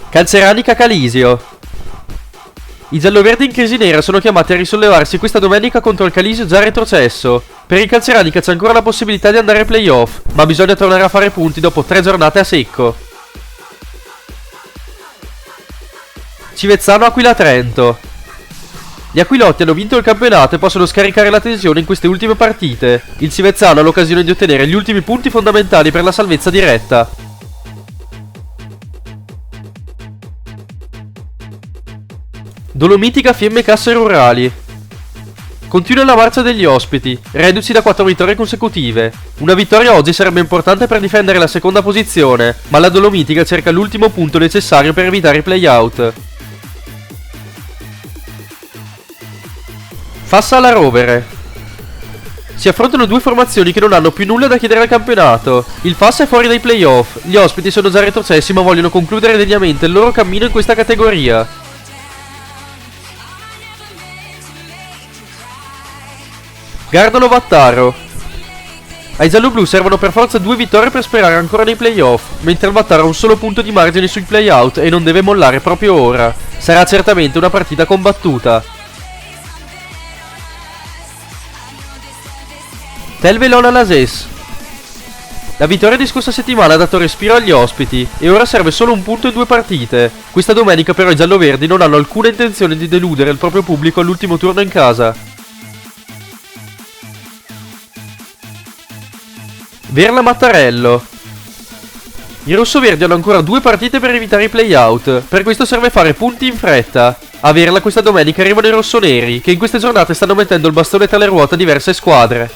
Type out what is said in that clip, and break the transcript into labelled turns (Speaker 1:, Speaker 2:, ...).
Speaker 1: Calzeranica Calisio. I gialloverdi in crisi nera sono chiamati a risollevarsi questa domenica contro il Calisio già retrocesso. Per il Calzeranica c'è ancora la possibilità di andare ai playoff, ma bisogna tornare a fare punti dopo 3 giornate a secco. Civezzano Aquila Trento. Gli Aquilotti hanno vinto il campionato e possono scaricare la tensione in queste ultime partite. Il Civezzano ha l'occasione di ottenere gli ultimi punti fondamentali per la salvezza diretta. Dolomitica Fiemme Casse Rurali. Continua la marcia degli ospiti, reduci da 4 vittorie consecutive. Una vittoria oggi sarebbe importante per difendere la seconda posizione, ma la Dolomitica cerca l'ultimo punto necessario per evitare i play-out. Fassa alla Rovere. Si affrontano due formazioni che non hanno più nulla da chiedere al campionato. Il Fassa è fuori dai playoff, gli ospiti sono già retrocessi ma vogliono concludere degnamente il loro cammino in questa categoria. Gardolo Vattaro. Ai gialloblu servono per forza 2 vittorie per sperare ancora nei playoff, mentre il Vattaro ha un solo punto di margine sui playout e non deve mollare proprio ora. Sarà certamente una partita combattuta. Tel Velona Lases. La vittoria di scorsa settimana ha dato respiro agli ospiti e ora serve solo un punto in 2 partite. Questa domenica però i gialloverdi non hanno alcuna intenzione di deludere il proprio pubblico all'ultimo turno in casa. Verla Mattarello. I rossoverdi hanno ancora 2 partite per evitare i playout, per questo serve fare punti in fretta. A Verla questa domenica arrivano i rossoneri, che in queste giornate stanno mettendo il bastone tra le ruote a diverse squadre.